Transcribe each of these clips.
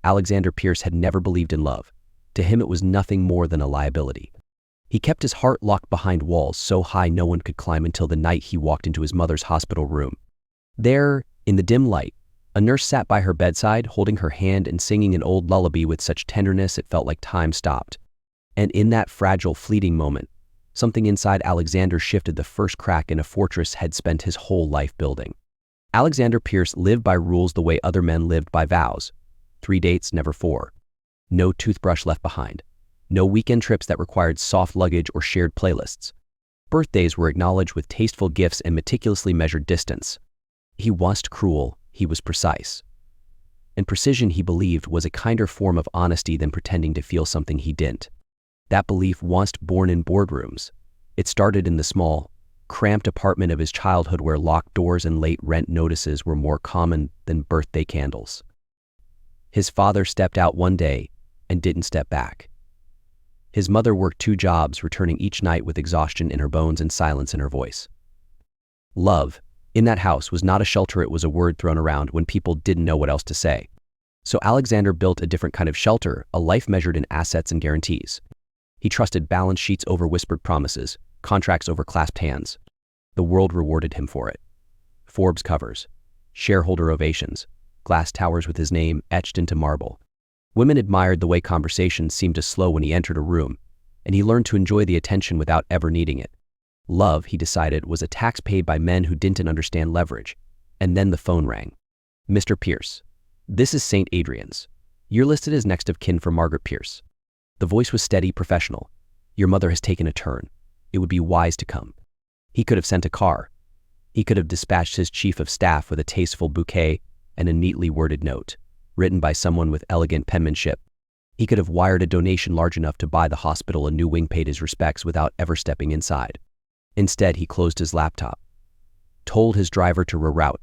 Alexander Pierce had never believed in love. To him it was nothing more than a liability. He kept his heart locked behind walls so high no one could climb until the night he walked into his mother's hospital room. There, in the dim light, a nurse sat by her bedside, holding her hand and singing an old lullaby with such tenderness it felt like time stopped. And in that fragile, fleeting moment, something inside Alexander shifted the first crack in a fortress had spent his whole life building. Alexander Pierce lived by rules the way other men lived by vows. 3 dates, never 4. No toothbrush left behind. No weekend trips that required soft luggage or shared playlists. Birthdays were acknowledged with tasteful gifts and meticulously measured distance. He wasn't cruel, he was precise. And precision, he believed, was a kinder form of honesty than pretending to feel something he didn't. That belief wasn't born in boardrooms. It started in the small, cramped apartment of his childhood where locked doors and late rent notices were more common than birthday candles. His father stepped out one day and didn't step back. His mother worked 2 jobs, returning each night with exhaustion in her bones and silence in her voice. Love, in that house, was not a shelter, it was a word thrown around when people didn't know what else to say. So Alexander built a different kind of shelter, a life measured in assets and guarantees. He trusted balance sheets over whispered promises, contracts over clasped hands. The world rewarded him for it. Forbes covers, shareholder ovations, glass towers with his name etched into marble. Women admired the way conversations seemed to slow when he entered a room, and he learned to enjoy the attention without ever needing it. Love, he decided, was a tax paid by men who didn't understand leverage. And then the phone rang. "Mr. Pierce, this is St. Adrian's. You're listed as next of kin for Margaret Pierce." The voice was steady, professional. "Your mother has taken a turn. It would be wise to come." He could have sent a car. He could have dispatched his chief of staff with a tasteful bouquet and a neatly worded note, written by someone with elegant penmanship. He could have wired a donation large enough to buy the hospital a new wing, paid his respects without ever stepping inside. Instead, he closed his laptop, told his driver to reroute,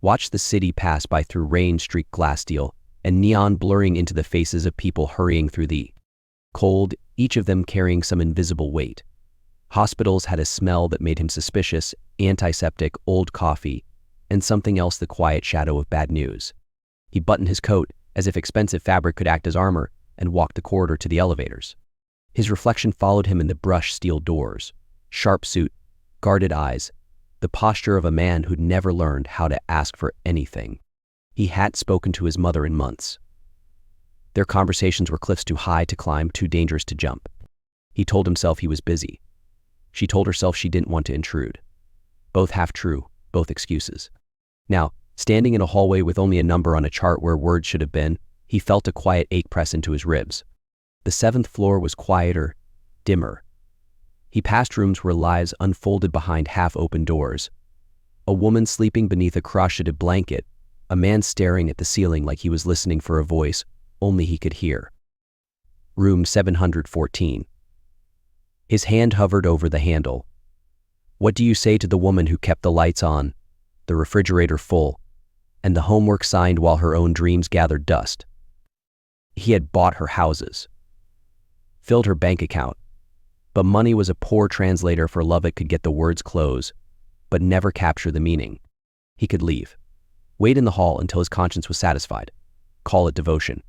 watched the city pass by through rain-streaked glass steel and neon blurring into the faces of people hurrying through the cold, each of them carrying some invisible weight. Hospitals had a smell that made him suspicious, antiseptic, old coffee, and something else, the quiet shadow of bad news. He buttoned his coat, as if expensive fabric could act as armor, and walked the corridor to the elevators. His reflection followed him in the brushed steel doors. Sharp suit, guarded eyes, the posture of a man who'd never learned how to ask for anything. He hadn't spoken to his mother in months. Their conversations were cliffs too high to climb, too dangerous to jump. He told himself he was busy. She told herself she didn't want to intrude. Both half true, both excuses. Now, standing in a hallway with only a number on a chart where words should have been, he felt a quiet ache press into his ribs. The 7th floor was quieter, dimmer. He passed rooms where lives unfolded behind half-open doors. A woman sleeping beneath a crocheted blanket, a man staring at the ceiling like he was listening for a voice only he could hear. Room 714. His hand hovered over the handle. What do you say to the woman who kept the lights on, the refrigerator full, and the homework signed while her own dreams gathered dust? He had bought her houses, filled her bank account, but money was a poor translator for love. It could get the words close, but never capture the meaning. He could leave, wait in the hall until his conscience was satisfied, call it devotion.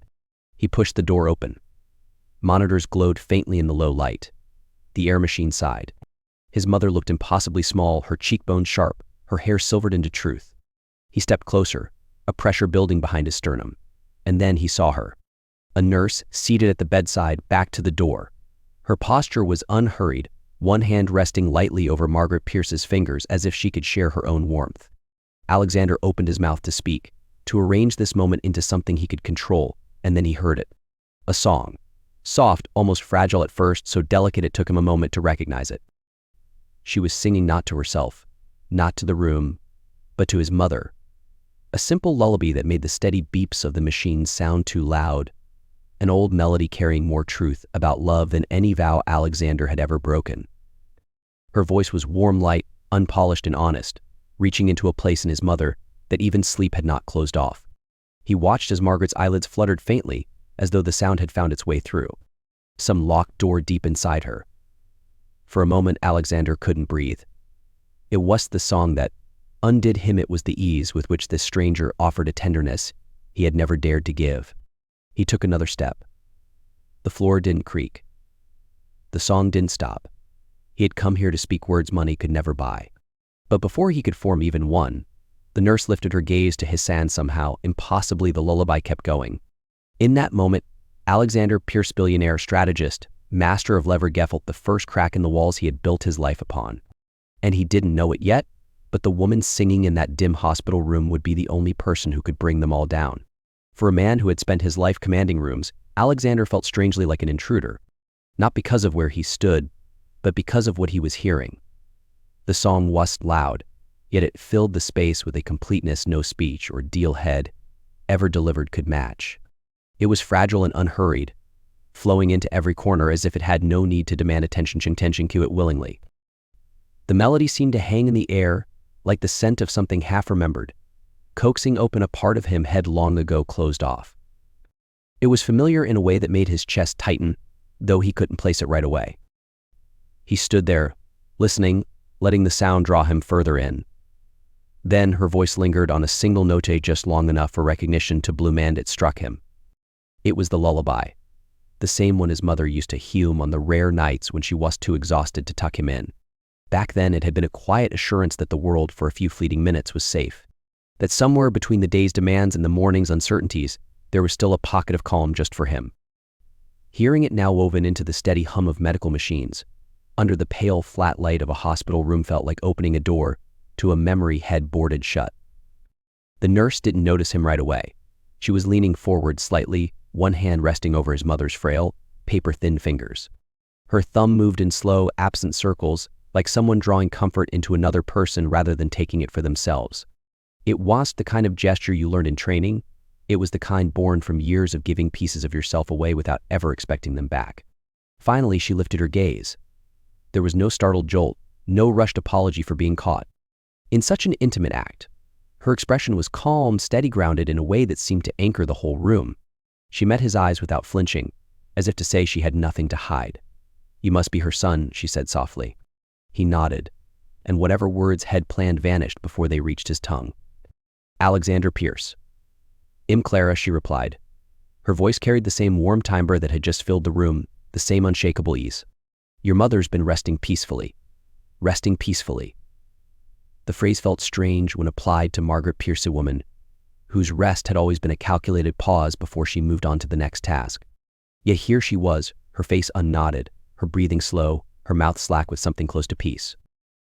He pushed the door open. Monitors glowed faintly in the low light. The air machine sighed. His mother looked impossibly small, her cheekbones sharp, her hair silvered into truth. He stepped closer, a pressure building behind his sternum. And then he saw her. A nurse, seated at the bedside, back to the door. Her posture was unhurried, one hand resting lightly over Margaret Pierce's fingers as if she could share her own warmth. Alexander opened his mouth to speak, to arrange this moment into something he could control, and then he heard it. A song. Soft, almost fragile at first, so delicate it took him a moment to recognize it. She was singing not to herself, not to the room, but to his mother. A simple lullaby that made the steady beeps of the machine sound too loud. An old melody carrying more truth about love than any vow Alexander had ever broken. Her voice was warm, light, unpolished and honest, reaching into a place in his mother that even sleep had not closed off. He watched as Margaret's eyelids fluttered faintly, as though the sound had found its way through some locked door deep inside her. For a moment, Alexander couldn't breathe. It wasn't the song that undid him, it was the ease with which this stranger offered a tenderness he had never dared to give. He took another step. The floor didn't creak. The song didn't stop. He had come here to speak words money could never buy. But before he could form even one, the nurse lifted her gaze to his hand somehow. Impossibly, the lullaby kept going. In that moment, Alexander Pierce, billionaire, strategist, master of lever, felt the first crack in the walls he had built his life upon. And he didn't know it yet, but the woman singing in that dim hospital room would be the only person who could bring them all down. For a man who had spent his life commanding rooms, Alexander felt strangely like an intruder. Not because of where he stood, but because of what he was hearing. The song was loud, yet it filled the space with a completeness no speech or deal head ever delivered could match. It was fragile and unhurried, flowing into every corner as if it had no need to demand attention. Cue it willingly. The melody seemed to hang in the air like the scent of something half-remembered, coaxing open a part of him had long ago closed off. It was familiar in a way that made his chest tighten, though he couldn't place it right away. He stood there, listening, letting the sound draw him further in. Then her voice lingered on a single note just long enough for recognition to bloom, and it struck him. It was the lullaby, the same one his mother used to hum on the rare nights when she was too exhausted to tuck him in. Back then it had been a quiet assurance that the world for a few fleeting minutes was safe, that somewhere between the day's demands and the morning's uncertainties, there was still a pocket of calm just for him. Hearing it now woven into the steady hum of medical machines, under the pale flat light of a hospital room, felt like opening a door to a memory head boarded shut. The nurse didn't notice him right away. She was leaning forward slightly, one hand resting over his mother's frail, paper-thin fingers. Her thumb moved in slow, absent circles, like someone drawing comfort into another person rather than taking it for themselves. It wasn't the kind of gesture you learned in training. It was the kind born from years of giving pieces of yourself away without ever expecting them back. Finally, she lifted her gaze. There was no startled jolt, no rushed apology for being caught. In such an intimate act, her expression was calm, steady, grounded in a way that seemed to anchor the whole room. She met his eyes without flinching, as if to say she had nothing to hide. "You must be her son," she said softly. He nodded, and whatever words had planned vanished before they reached his tongue. "Alexander Pierce." Clara," she replied. Her voice carried the same warm timbre that had just filled the room, the same unshakable ease. "Your mother's been resting peacefully." Resting peacefully. The phrase felt strange when applied to Margaret Pierce, a woman whose rest had always been a calculated pause before she moved on to the next task. Yet here she was, her face unknotted, her breathing slow, her mouth slack with something close to peace.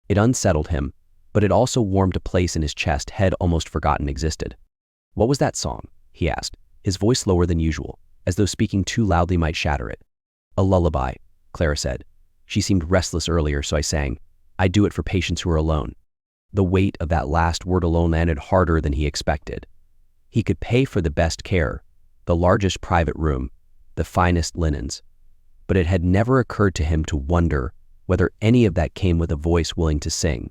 It unsettled him, but it also warmed a place in his chest head almost forgotten existed. "What was that song?" he asked, his voice lower than usual, as though speaking too loudly might shatter it. "A lullaby," Clara said. "She seemed restless earlier, so I sang. I do it for patients who are alone." The weight of that last word alone landed harder than he expected. He could pay for the best care, the largest private room, the finest linens, but it had never occurred to him to wonder whether any of that came with a voice willing to sing.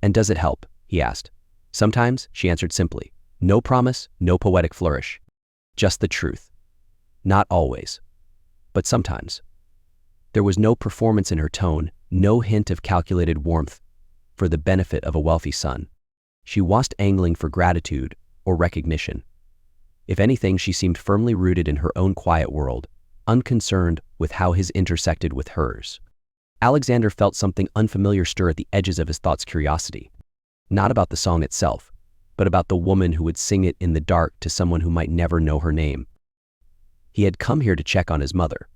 "And does it help?" he asked. "Sometimes," she answered simply. No promise, no poetic flourish. Just the truth. Not always, but sometimes. There was no performance in her tone, no hint of calculated warmth for the benefit of a wealthy son. She wasn't angling for gratitude or recognition. If anything, she seemed firmly rooted in her own quiet world, unconcerned with how his intersected with hers. Alexander felt something unfamiliar stir at the edges of his thoughts. Curiosity. Not about the song itself, but about the woman who would sing it in the dark to someone who might never know her name. He had come here to check on his mother.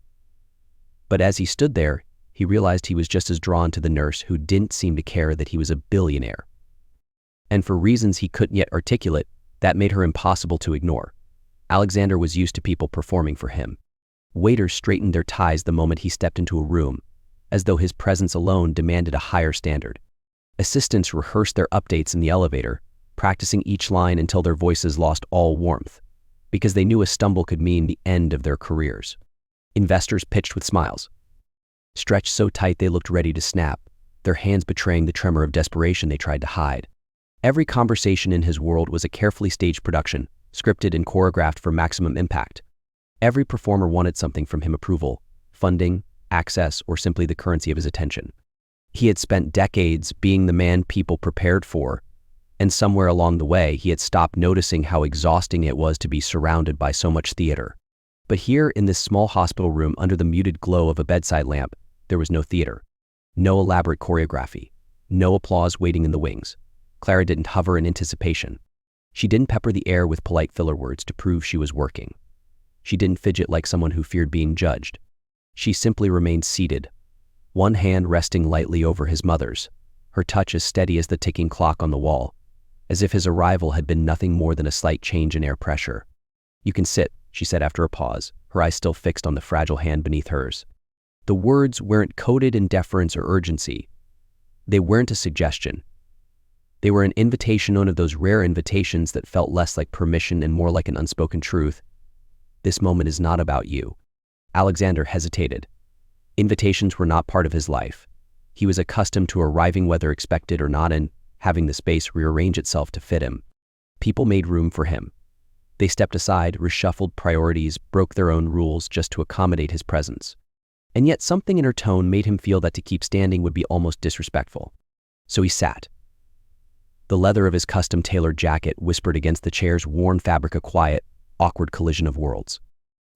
But as he stood there, he realized he was just as drawn to the nurse who didn't seem to care that he was a billionaire. And for reasons he couldn't yet articulate, that made her impossible to ignore. Alexander was used to people performing for him. Waiters straightened their ties the moment he stepped into a room, as though his presence alone demanded a higher standard. Assistants rehearsed their updates in the elevator, practicing each line until their voices lost all warmth, because they knew a stumble could mean the end of their careers. Investors pitched with smiles, stretched so tight they looked ready to snap, their hands betraying the tremor of desperation they tried to hide. Every conversation in his world was a carefully staged production, scripted and choreographed for maximum impact. Every performer wanted something from him: approval, funding, access, or simply the currency of his attention. He had spent decades being the man people prepared for, and somewhere along the way he had stopped noticing how exhausting it was to be surrounded by so much theater. But here, in this small hospital room under the muted glow of a bedside lamp, there was no theater, no elaborate choreography, no applause waiting in the wings. Clara didn't hover in anticipation. She didn't pepper the air with polite filler words to prove she was working. She didn't fidget like someone who feared being judged. She simply remained seated, one hand resting lightly over his mother's, her touch as steady as the ticking clock on the wall, as if his arrival had been nothing more than a slight change in air pressure. "You can sit," she said after a pause, her eyes still fixed on the fragile hand beneath hers. The words weren't coded in deference or urgency. They weren't a suggestion. They were an invitation, one of those rare invitations that felt less like permission and more like an unspoken truth. "This moment is not about you." Alexander hesitated. Invitations were not part of his life. He was accustomed to arriving whether expected or not and having the space rearrange itself to fit him. People made room for him. They stepped aside, reshuffled priorities, broke their own rules just to accommodate his presence. And yet something in her tone made him feel that to keep standing would be almost disrespectful. So he sat. The leather of his custom-tailored jacket whispered against the chair's worn fabric, a quiet, awkward collision of worlds.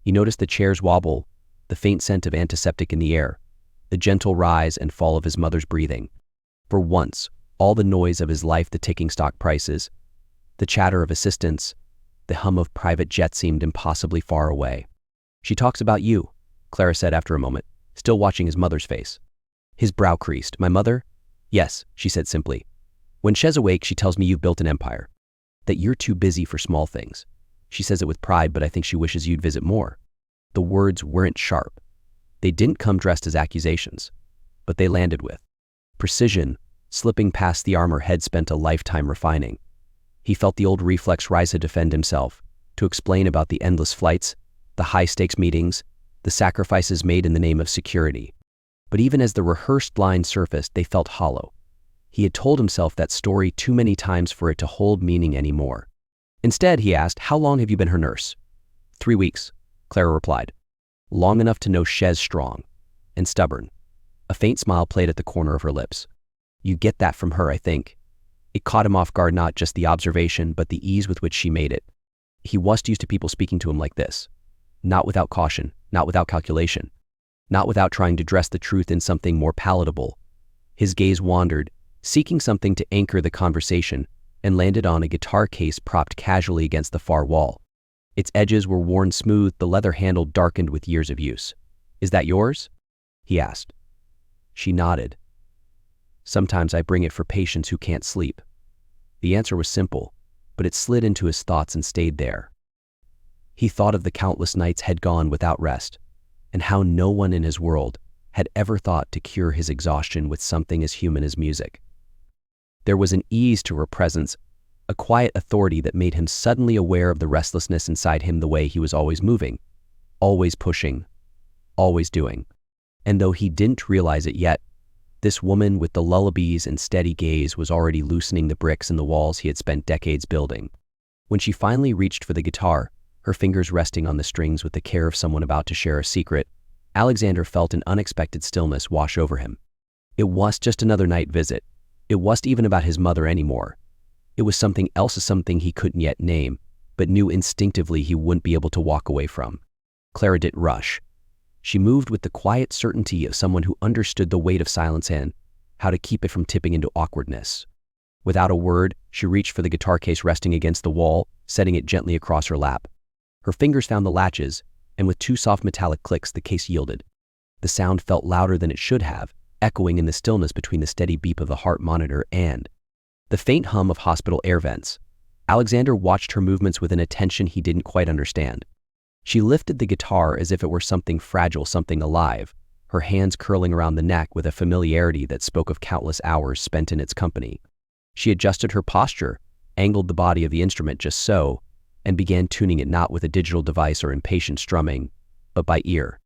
He noticed the chair's wobble, the faint scent of antiseptic in the air, the gentle rise and fall of his mother's breathing. For once, all the noise of his life, the ticking stock prices, the chatter of assistants, the hum of private jets seemed impossibly far away. "She talks about you," Clara said after a moment, still watching his mother's face. His brow creased. "My mother?" "Yes," she said simply. "When she's awake, she tells me you've built an empire, that you're too busy for small things. She says it with pride, but I think she wishes you'd visit more." The words weren't sharp. They didn't come dressed as accusations, but they landed with precision, slipping past the armor he'd spent a lifetime refining. He felt the old reflex rise to defend himself, to explain about the endless flights, the high-stakes meetings, the sacrifices made in the name of security. But even as the rehearsed lines surfaced, they felt hollow. He had told himself that story too many times for it to hold meaning anymore. Instead, he asked, "How long have you been her nurse?" 3 weeks, Clara replied. "Long enough to know she's strong and stubborn." A faint smile played at the corner of her lips. "You get that from her, I think." It caught him off guard, not just the observation, but the ease with which she made it. He wasn't used to people speaking to him like this. Not without caution, not without calculation, not without trying to dress the truth in something more palatable. His gaze wandered, seeking something to anchor the conversation, and landed on a guitar case propped casually against the far wall. Its edges were worn smooth, the leather handle darkened with years of use. "Is that yours?" he asked. She nodded. "Sometimes I bring it for patients who can't sleep." The answer was simple, but it slid into his thoughts and stayed there. He thought of the countless nights he'd gone without rest, and how no one in his world had ever thought to cure his exhaustion with something as human as music. There was an ease to her presence, a quiet authority that made him suddenly aware of the restlessness inside him, the way he was always moving, always pushing, always doing. And though he didn't realize it yet, this woman with the lullabies and steady gaze was already loosening the bricks in the walls he had spent decades building. When she finally reached for the guitar, her fingers resting on the strings with the care of someone about to share a secret, Alexander felt an unexpected stillness wash over him. It wasn't just another night visit. It wasn't even about his mother anymore. It was something else, something he couldn't yet name, but knew instinctively he wouldn't be able to walk away from. Clara didn't rush. She moved with the quiet certainty of someone who understood the weight of silence and how to keep it from tipping into awkwardness. Without a word, she reached for the guitar case resting against the wall, setting it gently across her lap. Her fingers found the latches, and with 2 soft metallic clicks, the case yielded. The sound felt louder than it should have, echoing in the stillness between the steady beep of the heart monitor and the faint hum of hospital air vents. Alexander watched her movements with an attention he didn't quite understand. She lifted the guitar as if it were something fragile, something alive, her hands curling around the neck with a familiarity that spoke of countless hours spent in its company. She adjusted her posture, angled the body of the instrument just so, and began tuning it not with a digital device or impatient strumming, but by ear.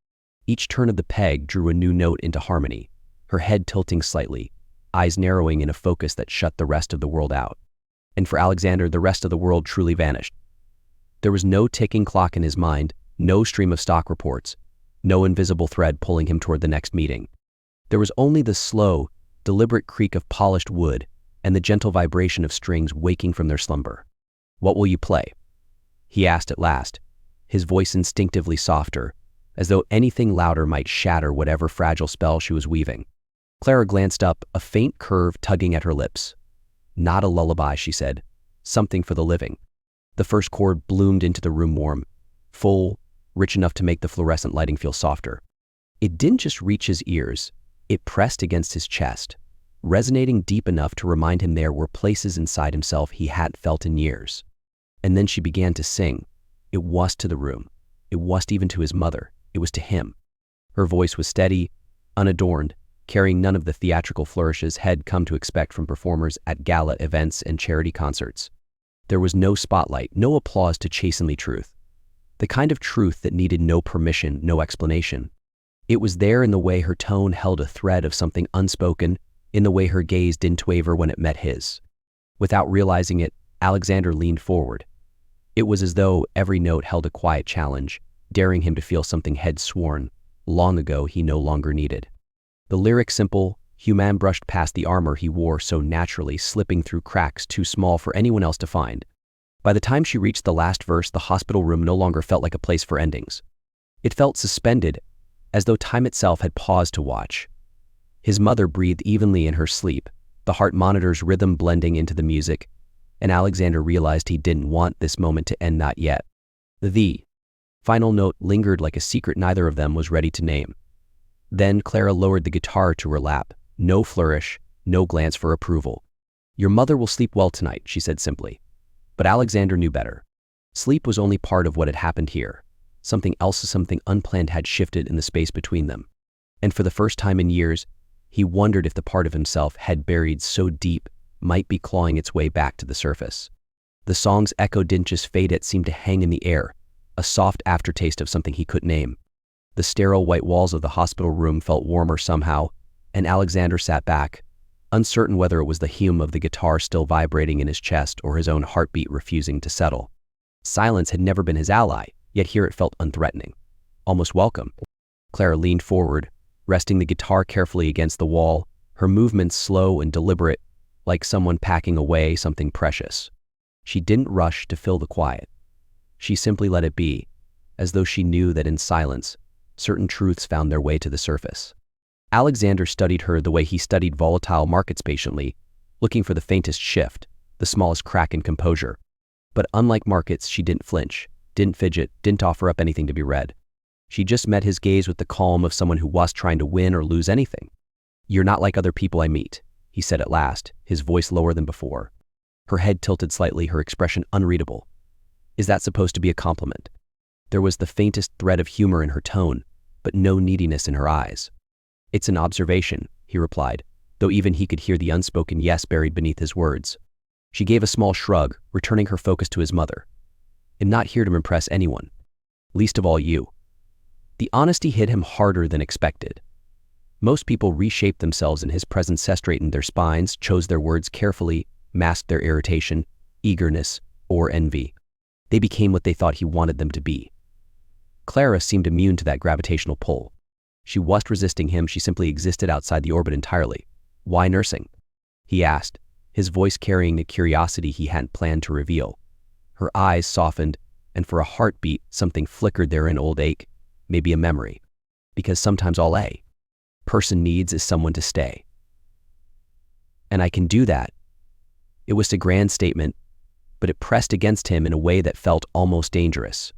Each turn of the peg drew a new note into harmony, her head tilting slightly, eyes narrowing in a focus that shut the rest of the world out. And for Alexander, the rest of the world truly vanished. There was no ticking clock in his mind, no stream of stock reports, no invisible thread pulling him toward the next meeting. There was only the slow, deliberate creak of polished wood and the gentle vibration of strings waking from their slumber. "What will you play?" he asked at last, his voice instinctively softer, as though anything louder might shatter whatever fragile spell she was weaving. Clara glanced up, a faint curve tugging at her lips. "Not a lullaby," she said. "Something for the living." The first chord bloomed into the room warm, full, rich enough to make the fluorescent lighting feel softer. It didn't just reach his ears, it pressed against his chest, resonating deep enough to remind him there were places inside himself he hadn't felt in years. And then she began to sing. It was to the room. It wasn't even to his mother. It was to him. Her voice was steady, unadorned, carrying none of the theatrical flourishes had come to expect from performers at gala events and charity concerts. There was no spotlight, no applause to chastenly truth. The kind of truth that needed no permission, no explanation. It was there in the way her tone held a thread of something unspoken, in the way her gaze didn't waver when it met his. Without realizing it, Alexander leaned forward. It was as though every note held a quiet challenge, daring him to feel something he'd sworn, long ago he no longer needed. The lyric simple, Human brushed past the armor he wore so naturally, slipping through cracks too small for anyone else to find. By the time she reached the last verse, the hospital room no longer felt like a place for endings. It felt suspended, as though time itself had paused to watch. His mother breathed evenly in her sleep, the heart monitor's rhythm blending into the music, and Alexander realized he didn't want this moment to end not yet. The final note lingered like a secret neither of them was ready to name. Then Clara lowered the guitar to her lap. No flourish, no glance for approval. "Your mother will sleep well tonight," she said simply. But Alexander knew better. Sleep was only part of what had happened here. Something else, something unplanned had shifted in the space between them. And for the first time in years, he wondered if the part of himself had buried so deep might be clawing its way back to the surface. The song's echo didn't just fade, it seemed to hang in the air, a soft aftertaste of something he couldn't name. The sterile white walls of the hospital room felt warmer somehow, and Alexander sat back, uncertain whether it was the hum of the guitar still vibrating in his chest or his own heartbeat refusing to settle. Silence had never been his ally, yet here it felt unthreatening, almost welcome. Clara leaned forward, resting the guitar carefully against the wall, her movements slow and deliberate, like someone packing away something precious. She didn't rush to fill the quiet. She simply let it be, as though she knew that in silence, certain truths found their way to the surface. Alexander studied her the way he studied volatile markets patiently, looking for the faintest shift, the smallest crack in composure. But unlike markets, she didn't flinch, didn't fidget, didn't offer up anything to be read. She just met his gaze with the calm of someone who wasn't trying to win or lose anything. "You're not like other people I meet," he said at last, his voice lower than before. Her head tilted slightly, her expression unreadable. "Is that supposed to be a compliment?" There was the faintest thread of humor in her tone, but no neediness in her eyes. "It's an observation," he replied, though even he could hear the unspoken yes buried beneath his words. She gave a small shrug, returning her focus to his mother. "I'm not here to impress anyone, least of all you." The honesty hit him harder than expected. Most people reshape themselves in his presence, straightened their spines, chose their words carefully, masked their irritation, eagerness, or envy. They became what they thought he wanted them to be. Clara seemed immune to that gravitational pull. She wasn't resisting him, she simply existed outside the orbit entirely. "Why nursing?" he asked, his voice carrying the curiosity he hadn't planned to reveal. Her eyes softened, and for a heartbeat, something flickered there, an old ache, maybe a memory. "Because sometimes all a person needs is someone to stay. And I can do that." It was a grand statement, but it pressed against him in a way that felt almost dangerous.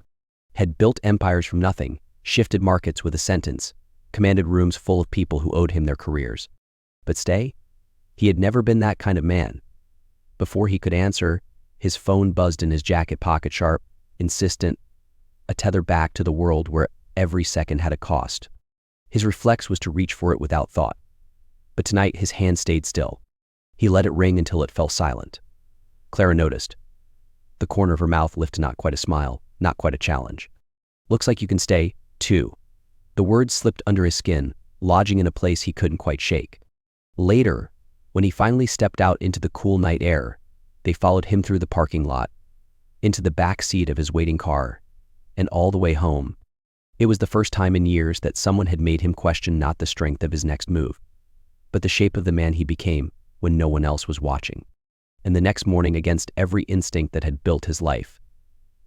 Had built empires from nothing, shifted markets with a sentence, commanded rooms full of people who owed him their careers. But stay? He had never been that kind of man. Before he could answer, his phone buzzed in his jacket pocket, sharp, insistent, a tether back to the world where every second had a cost. His reflex was to reach for it without thought. But tonight his hand stayed still. He let it ring until it fell silent. Clara noticed. The corner of her mouth lifted, not quite a smile, not quite a challenge. "Looks like you can stay, too." The words slipped under his skin, lodging in a place he couldn't quite shake. Later, when he finally stepped out into the cool night air, they followed him through the parking lot, into the back seat of his waiting car, and all the way home. It was the first time in years that someone had made him question not the strength of his next move, but the shape of the man he became when no one else was watching. And the next morning, against every instinct that had built his life,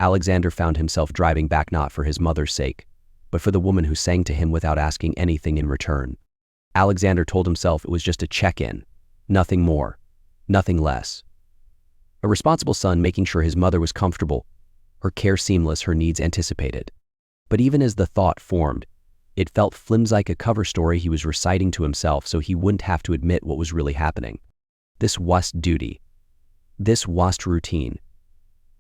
Alexander found himself driving back not for his mother's sake, but for the woman who sang to him without asking anything in return. Alexander told himself it was just a check-in, nothing more, nothing less. A responsible son making sure his mother was comfortable, her care seamless, her needs anticipated. But even as the thought formed, it felt flimsy, like a cover story he was reciting to himself so he wouldn't have to admit what was really happening. This wasn't duty. This wasn't routine.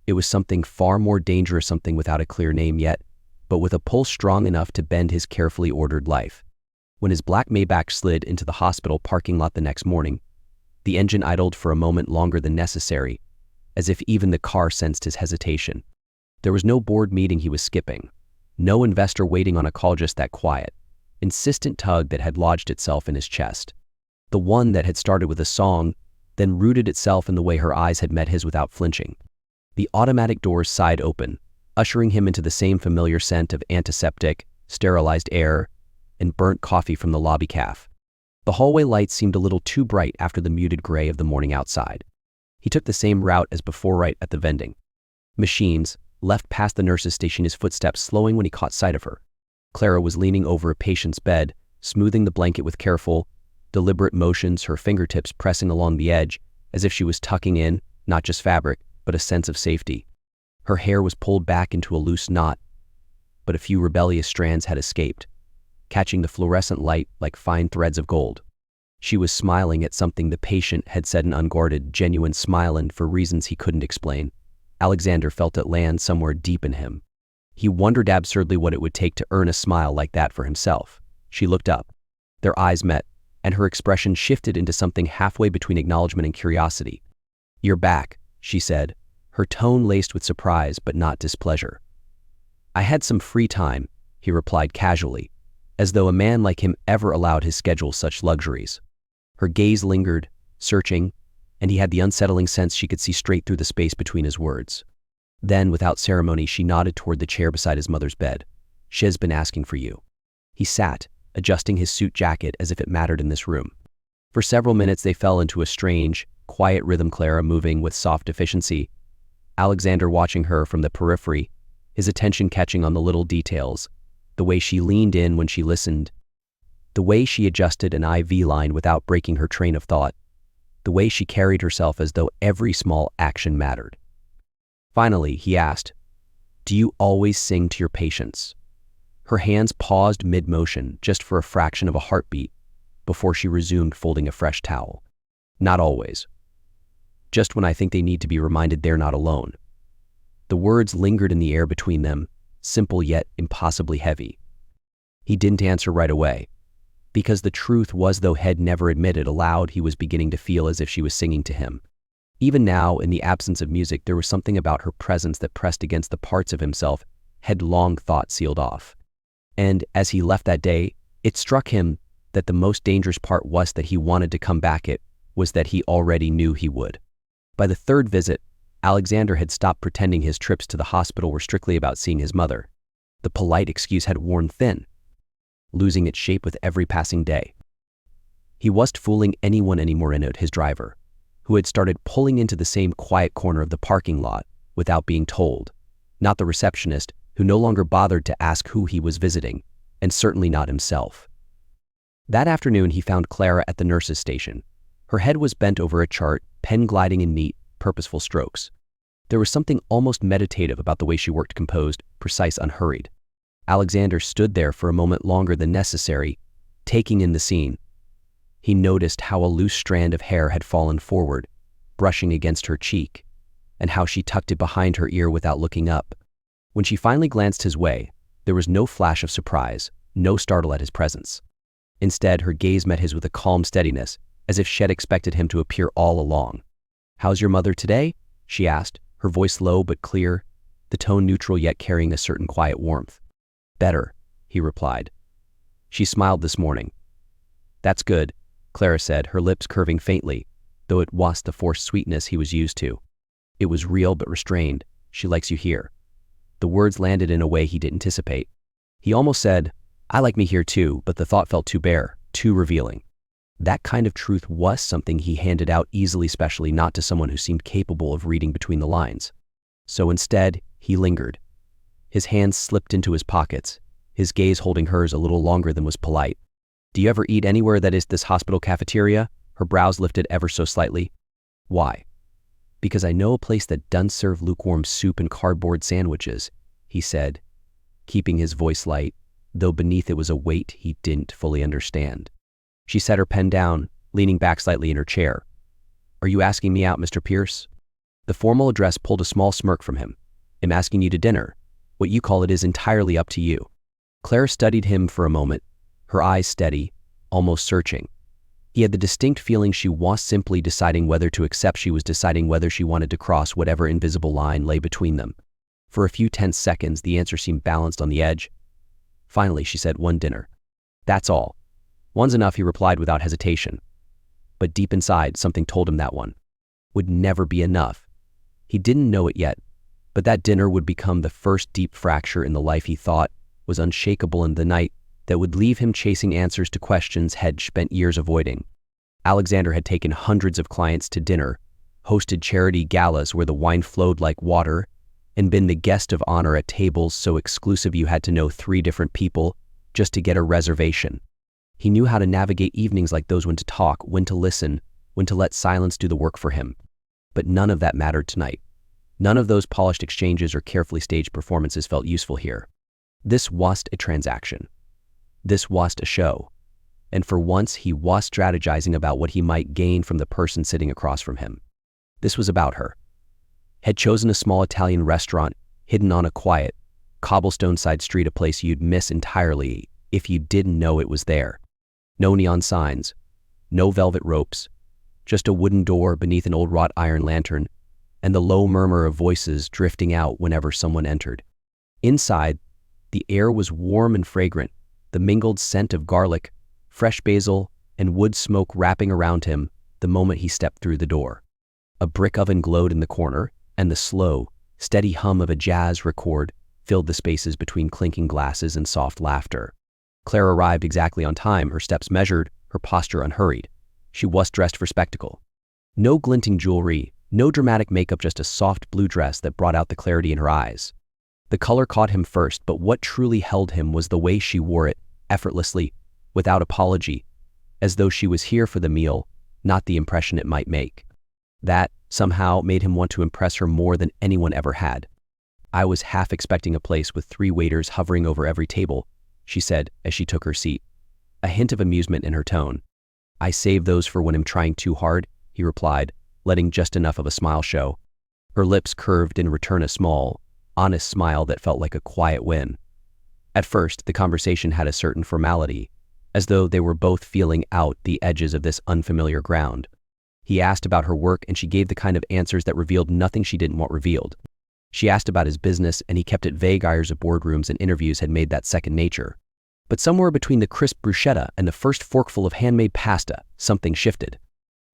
It was something far more dangerous, something without a clear name yet, but with a pull strong enough to bend his carefully ordered life. When his black Maybach slid into the hospital parking lot the next morning, the engine idled for a moment longer than necessary, as if even the car sensed his hesitation. There was no board meeting he was skipping, no investor waiting on a call, just that quiet, insistent tug that had lodged itself in his chest. The one that had started with a song, then rooted itself in the way her eyes had met his without flinching. The automatic doors sighed open, ushering him into the same familiar scent of antiseptic, sterilized air, and burnt coffee from the lobby cafe. The hallway lights seemed a little too bright after the muted gray of the morning outside. He took the same route as before, right at the vending machines, left past the nurse's station, his footsteps slowing when he caught sight of her. Clara was leaning over a patient's bed, smoothing the blanket with careful, deliberate motions, her fingertips pressing along the edge, as if she was tucking in, not just fabric, but a sense of safety. Her hair was pulled back into a loose knot, but a few rebellious strands had escaped, catching the fluorescent light like fine threads of gold. She was smiling at something the patient had said, an unguarded, genuine smile, and for reasons he couldn't explain, Alexander felt it land somewhere deep in him. He wondered absurdly what it would take to earn a smile like that for himself. She looked up. Their eyes met, and her expression shifted into something halfway between acknowledgement and curiosity. "You're back," she said, her tone laced with surprise but not displeasure. "I had some free time," he replied casually, as though a man like him ever allowed his schedule such luxuries. Her gaze lingered, searching, and he had the unsettling sense she could see straight through the space between his words. Then, without ceremony, she nodded toward the chair beside his mother's bed. "She's been asking for you." He sat, adjusting his suit jacket as if it mattered in this room. For several minutes they fell into a strange, quiet rhythm, Clara moving with soft efficiency, Alexander watching her from the periphery, his attention catching on the little details, the way she leaned in when she listened, the way she adjusted an IV line without breaking her train of thought, the way she carried herself as though every small action mattered. Finally, he asked, "Do you always sing to your patients?" Her hands paused mid-motion, just for a fraction of a heartbeat, before she resumed folding a fresh towel. "Not always. Just when I think they need to be reminded they're not alone." The words lingered in the air between them, simple yet impossibly heavy. He didn't answer right away, because the truth was, though Head never admitted aloud, he was beginning to feel as if she was singing to him. Even now, in the absence of music, there was something about her presence that pressed against the parts of himself Head long thought sealed off. And as he left that day, it struck him that the most dangerous part was that he wanted to come back. It was that he already knew he would. By the third visit, Alexander had stopped pretending his trips to the hospital were strictly about seeing his mother. The polite excuse had worn thin, losing its shape with every passing day. He wasn't fooling anyone anymore, in it, his driver, who had started pulling into the same quiet corner of the parking lot without being told, not the receptionist, who no longer bothered to ask who he was visiting, and certainly not himself. That afternoon he found Clara at the nurse's station. Her head was bent over a chart, pen gliding in neat, purposeful strokes. There was something almost meditative about the way she worked, composed, precise, unhurried. Alexander stood there for a moment longer than necessary, taking in the scene. He noticed how a loose strand of hair had fallen forward, brushing against her cheek, and how she tucked it behind her ear without looking up. When she finally glanced his way, there was no flash of surprise, no startle at his presence. Instead, her gaze met his with a calm steadiness, as if she'd expected him to appear all along. "How's your mother today?" she asked, her voice low but clear, the tone neutral yet carrying a certain quiet warmth. "Better," he replied. "She smiled this morning." "That's good," Clara said, her lips curving faintly, though it wasn't the forced sweetness he was used to. It was real but restrained. "She likes you here." The words landed in a way he didn't anticipate. He almost said, "I like me here too," but the thought felt too bare, too revealing. That kind of truth was something he handed out easily, especially not to someone who seemed capable of reading between the lines. So instead, He lingered. His hands slipped into his pockets, his gaze holding hers a little longer than was polite. "Do you ever eat anywhere that is this hospital cafeteria?" Her brows lifted ever so slightly. "Why?" "Because I know a place that doesn't serve lukewarm soup and cardboard sandwiches," he said, keeping his voice light, though beneath it was a weight he didn't fully understand. She set her pen down, leaning back slightly in her chair. "Are you asking me out, Mr. Pierce?" The formal address pulled a small smirk from him. "I'm asking you to dinner. What you call it is entirely up to you." Clara studied him for a moment, her eyes steady, almost searching. He had the distinct feeling she was simply deciding whether to accept, she was deciding whether she wanted to cross whatever invisible line lay between them. For a few tense seconds, the answer seemed balanced on the edge. Finally, she said, "One dinner." "That's all." "One's enough," he replied without hesitation. But deep inside, something told him that one would never be enough. He didn't know it yet, but that dinner would become the first deep fracture in the life he thought was unshakable in the night that would leave him chasing answers to questions he'd spent years avoiding. Alexander had taken hundreds of clients to dinner, hosted charity galas where the wine flowed like water, and been the guest of honor at tables so exclusive you had to know 3 different people just to get a reservation. He knew how to navigate evenings like those, when to talk, when to listen, when to let silence do the work for him. But none of that mattered tonight. None of those polished exchanges or carefully staged performances felt useful here. This wasn't a transaction. This wasn't a show. And for once, he was strategizing about what he might gain from the person sitting across from him. This was about her. Had chosen a small Italian restaurant hidden on a quiet, cobblestone side street, a place you'd miss entirely if you didn't know it was there. No neon signs, no velvet ropes, just a wooden door beneath an old wrought iron lantern, and the low murmur of voices drifting out whenever someone entered. Inside, the air was warm and fragrant, the mingled scent of garlic, fresh basil, and wood smoke wrapping around him the moment he stepped through the door. A brick oven glowed in the corner, and the slow, steady hum of a jazz record filled the spaces between clinking glasses and soft laughter. Clara arrived exactly on time, her steps measured, her posture unhurried. She was dressed for spectacle. No glinting jewelry, no dramatic makeup, just a soft blue dress that brought out the clarity in her eyes. The color caught him first, but what truly held him was the way she wore it, effortlessly, without apology, as though she was here for the meal, not the impression it might make. That, somehow, made him want to impress her more than anyone ever had. "I was half expecting a place with 3 waiters hovering over every table," she said as she took her seat, a hint of amusement in her tone. "I save those for when I'm trying too hard," he replied, letting just enough of a smile show. Her lips curved in return, a small, honest smile that felt like a quiet win. At first, the conversation had a certain formality, as though they were both feeling out the edges of this unfamiliar ground. He asked about her work, and she gave the kind of answers that revealed nothing she didn't want revealed. She asked about his business, and he kept it vague. Hours of boardrooms and interviews had made that second nature. But somewhere between the crisp bruschetta and the first forkful of handmade pasta, something shifted.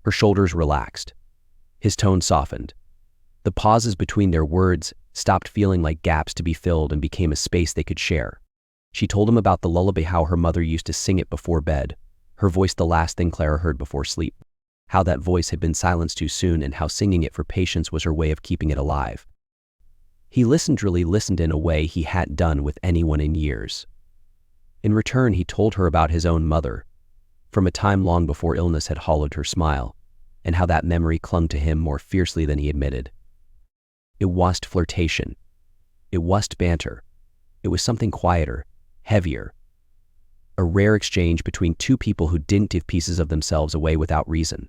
Her shoulders relaxed. His tone softened. The pauses between their words stopped feeling like gaps to be filled and became a space they could share. She told him about the lullaby, how her mother used to sing it before bed, her voice the last thing Clara heard before sleep, how that voice had been silenced too soon, and how singing it for patience was her way of keeping it alive. He really listened in a way he hadn't done with anyone in years. In return, he told her about his own mother, from a time long before illness had hollowed her smile, and how that memory clung to him more fiercely than he admitted. It wasn't flirtation. It wasn't banter. It was something quieter, heavier. A rare exchange between 2 people who didn't give pieces of themselves away without reason.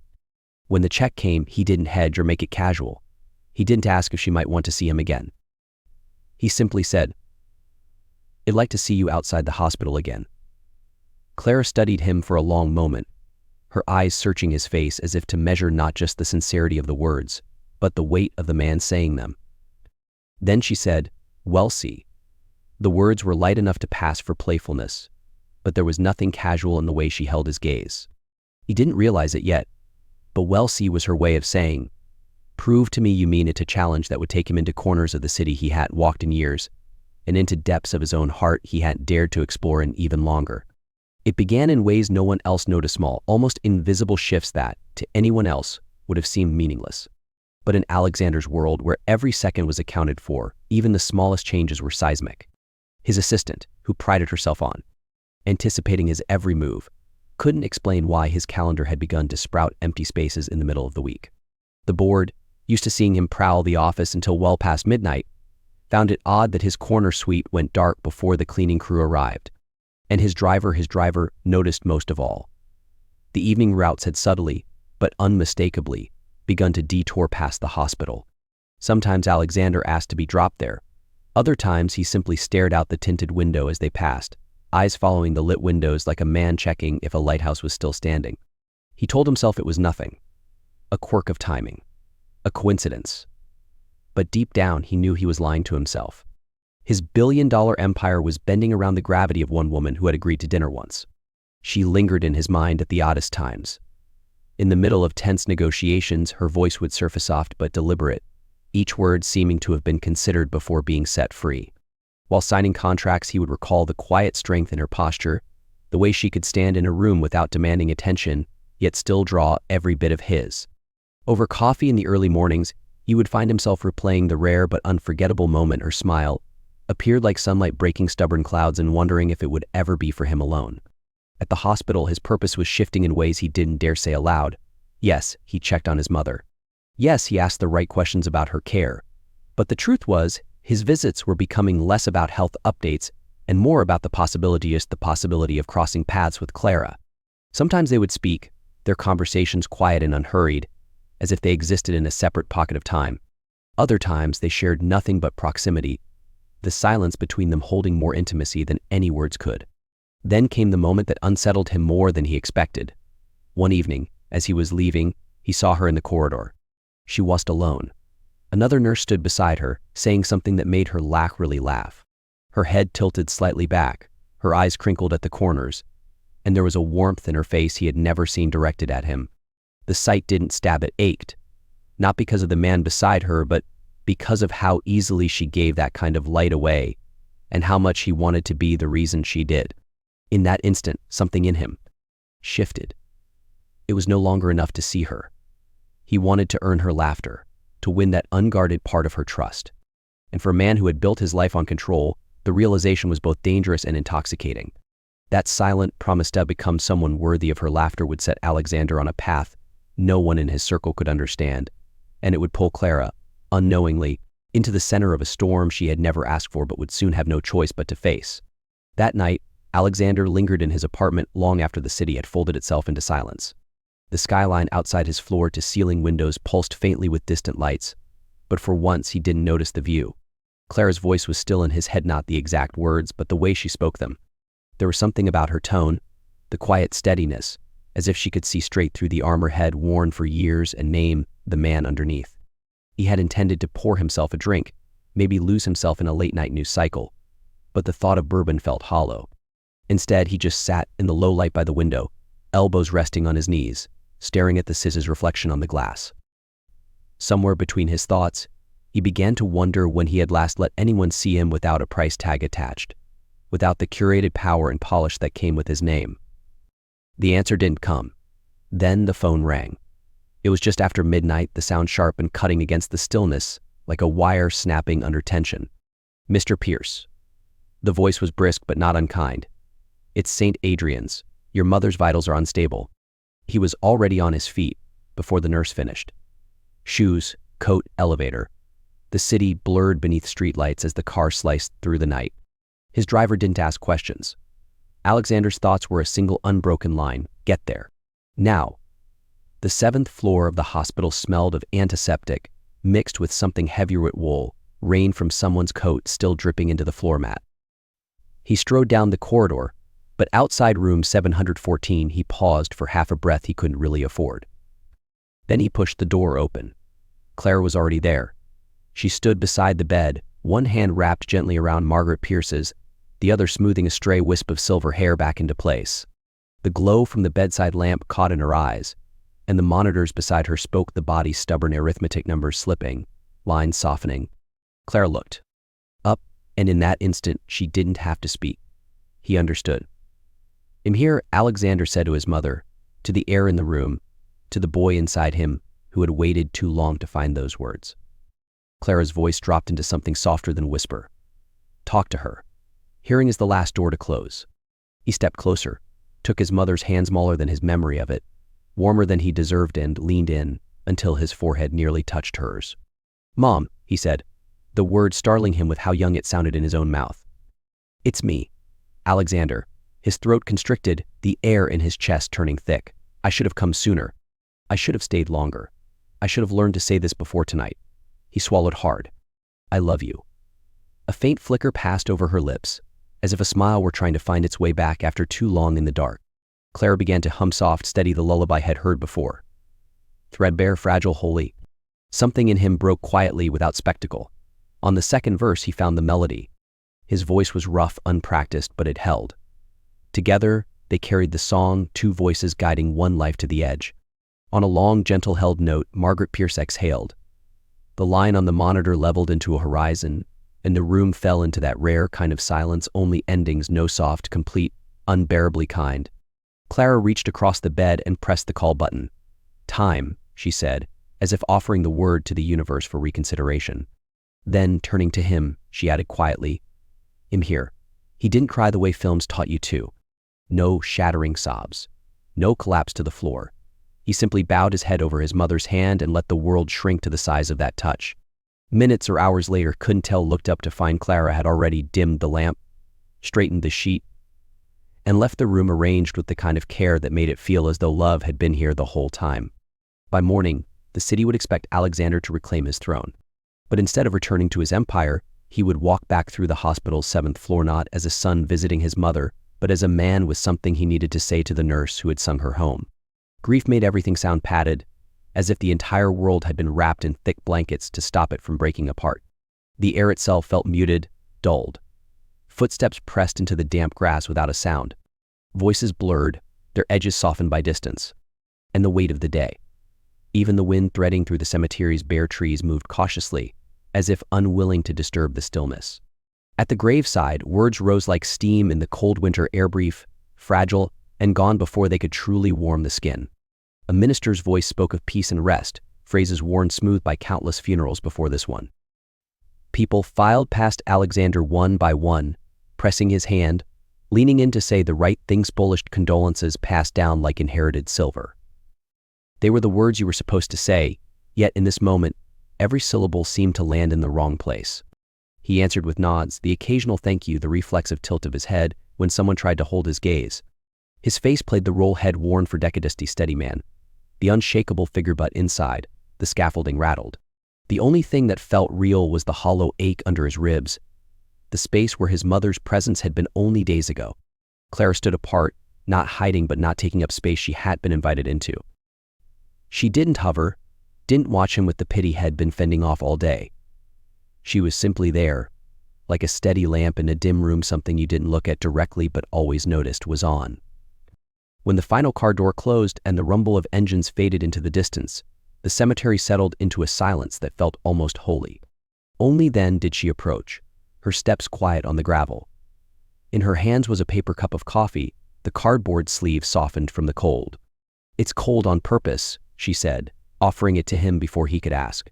When the check came, he didn't hedge or make it casual. He didn't ask if she might want to see him again. He simply said, "I'd like to see you outside the hospital again." Clara studied him for a long moment, her eyes searching his face as if to measure not just the sincerity of the words, but the weight of the man saying them. Then she said, "Well, see." The words were light enough to pass for playfulness, but there was nothing casual in the way she held his gaze. He didn't realize it yet, but "well, see" was her way of saying, "Prove to me you mean it," a challenge that would take him into corners of the city he hadn't walked in years, and into depths of his own heart he hadn't dared to explore in even longer. It began in ways no one else noticed, small, almost invisible shifts that, to anyone else, would have seemed meaningless. But in Alexander's world, where every second was accounted for, even the smallest changes were seismic. His assistant, who prided herself on anticipating his every move, couldn't explain why his calendar had begun to sprout empty spaces in the middle of the week. The board, used to seeing him prowl the office until well past midnight, found it odd that his corner suite went dark before the cleaning crew arrived. And his driver noticed most of all. The evening routes had subtly, but unmistakably, begun to detour past the hospital. Sometimes Alexander asked to be dropped there. Other times he simply stared out the tinted window as they passed, eyes following the lit windows like a man checking if a lighthouse was still standing. He told himself it was nothing, a quirk of timing, a coincidence. But deep down he knew he was lying to himself. His billion-dollar empire was bending around the gravity of one woman who had agreed to dinner once. She lingered in his mind at the oddest times. In the middle of tense negotiations, her voice would surface soft but deliberate, each word seeming to have been considered before being set free. While signing contracts, he would recall the quiet strength in her posture, the way she could stand in a room without demanding attention, yet still draw every bit of his. Over coffee in the early mornings, he would find himself replaying the rare but unforgettable moment her smile appeared like sunlight breaking stubborn clouds and wondering if it would ever be for him alone. At the hospital, his purpose was shifting in ways he didn't dare say aloud. Yes, he checked on his mother. Yes, he asked the right questions about her care. But the truth was, his visits were becoming less about health updates and more about the possibility of crossing paths with Clara. Sometimes they would speak, their conversations quiet and unhurried, as if they existed in a separate pocket of time. Other times they shared nothing but proximity, the silence between them holding more intimacy than any words could. Then came the moment that unsettled him more than he expected. One evening, as he was leaving, he saw her in the corridor. She wasn't alone. Another nurse stood beside her, saying something that made her really laugh. Her head tilted slightly back, her eyes crinkled at the corners, and there was a warmth in her face he had never seen directed at him. The sight didn't stab, it ached. Not because of the man beside her, but because of how easily she gave that kind of light away, and how much he wanted to be the reason she did. In that instant, something in him shifted. It was no longer enough to see her. He wanted to earn her laughter, to win that unguarded part of her trust. And for a man who had built his life on control, the realization was both dangerous and intoxicating. That silent promise to become someone worthy of her laughter would set Alexander on a path no one in his circle could understand, and it would pull Clara, unknowingly, into the center of a storm she had never asked for but would soon have no choice but to face. That night, Alexander lingered in his apartment long after the city had folded itself into silence. The skyline outside his floor-to-ceiling windows pulsed faintly with distant lights, but for once he didn't notice the view. Clara's voice was still in his head, not the exact words, but the way she spoke them. There was something about her tone, the quiet steadiness, as if she could see straight through the armor head worn for years and name the man underneath. He had intended to pour himself a drink, maybe lose himself in a late-night news cycle, but the thought of bourbon felt hollow. Instead, he just sat in the low light by the window, elbows resting on his knees, staring at the Sis's reflection on the glass. Somewhere between his thoughts, he began to wonder when he had last let anyone see him without a price tag attached, without the curated power and polish that came with his name. The answer didn't come. Then the phone rang. It was just after midnight, the sound sharp and cutting against the stillness, like a wire snapping under tension. "Mr. Pierce." The voice was brisk but not unkind. "It's St. Adrian's. Your mother's vitals are unstable." He was already on his feet before the nurse finished. Shoes, coat, elevator. The city blurred beneath streetlights as the car sliced through the night. His driver didn't ask questions. Alexander's thoughts were a single unbroken line: get there. Now. The 7th floor of the hospital smelled of antiseptic, mixed with something heavier with wool, rain from someone's coat still dripping into the floor mat. He strode down the corridor, but outside room 714 he paused for half a breath he couldn't really afford. Then he pushed the door open. Clara was already there. She stood beside the bed, one hand wrapped gently around Margaret Pierce's, the other smoothing a stray wisp of silver hair back into place. The glow from the bedside lamp caught in her eyes, and the monitors beside her spoke the body's stubborn arithmetic numbers slipping, lines softening. Clara looked up, and in that instant she didn't have to speak. He understood. "I'm here," Alexander said to his mother, to the air in the room, to the boy inside him, who had waited too long to find those words. Clara's voice dropped into something softer than a whisper. Talk to her. Hearing is the last door to close. He stepped closer, took his mother's hand smaller than his memory of it, warmer than he deserved, and leaned in until his forehead nearly touched hers. Mom, he said, the word startling him with how young it sounded in his own mouth. It's me, Alexander. His throat constricted, the air in his chest turning thick. I should have come sooner. I should have stayed longer. I should have learned to say this before tonight. He swallowed hard. I love you. A faint flicker passed over her lips, as if a smile were trying to find its way back after too long in the dark. Clara began to hum soft, steady the lullaby had heard before. Threadbare, fragile, holy. Something in him broke quietly without spectacle. On the second verse he found the melody. His voice was rough, unpracticed, but it held. Together, they carried the song, two voices guiding one life to the edge. On a long, gentle-held note, Margaret Pierce exhaled. The line on the monitor leveled into a horizon, and the room fell into that rare kind of silence, only endings, no soft, complete, unbearably kind. Clara reached across the bed and pressed the call button. Time, she said, as if offering the word to the universe for reconsideration. Then, turning to him, she added quietly, "I'm here." He didn't cry the way films taught you to. No shattering sobs. No collapse to the floor. He simply bowed his head over his mother's hand and let the world shrink to the size of that touch. Minutes or hours later, couldn't tell, looked up to find Clara had already dimmed the lamp, straightened the sheet, and left the room arranged with the kind of care that made it feel as though love had been here the whole time. By morning, the city would expect Alexander to reclaim his throne. But instead of returning to his empire, he would walk back through the hospital's 7th floor not as a son visiting his mother, but as a man with something he needed to say to the nurse who had sung her home. Grief made everything sound padded, as if the entire world had been wrapped in thick blankets to stop it from breaking apart. The air itself felt muted, dulled. Footsteps pressed into the damp grass without a sound. Voices blurred, their edges softened by distance. And the weight of the day. Even the wind threading through the cemetery's bare trees moved cautiously, as if unwilling to disturb the stillness. At the graveside, words rose like steam in the cold winter air, brief, fragile, and gone before they could truly warm the skin. A minister's voice spoke of peace and rest, phrases worn smooth by countless funerals before this one. People filed past Alexander one by one, pressing his hand, leaning in to say the right things, polished condolences passed down like inherited silver. They were the words you were supposed to say, yet in this moment, every syllable seemed to land in the wrong place. He answered with nods, the occasional thank you, the reflexive tilt of his head when someone tried to hold his gaze. His face played the role head worn for decadisty steady man. The unshakable figure, but inside, the scaffolding rattled. The only thing that felt real was the hollow ache under his ribs, the space where his mother's presence had been only days ago. Clara stood apart, not hiding but not taking up space she had been invited into. She didn't hover, didn't watch him with the pity he'd been fending off all day. She was simply there, like a steady lamp in a dim room, something you didn't look at directly but always noticed was on. When the final car door closed and the rumble of engines faded into the distance, the cemetery settled into a silence that felt almost holy. Only then did she approach, her steps quiet on the gravel. In her hands was a paper cup of coffee, the cardboard sleeve softened from the cold. "It's cold on purpose," she said, offering it to him before he could ask.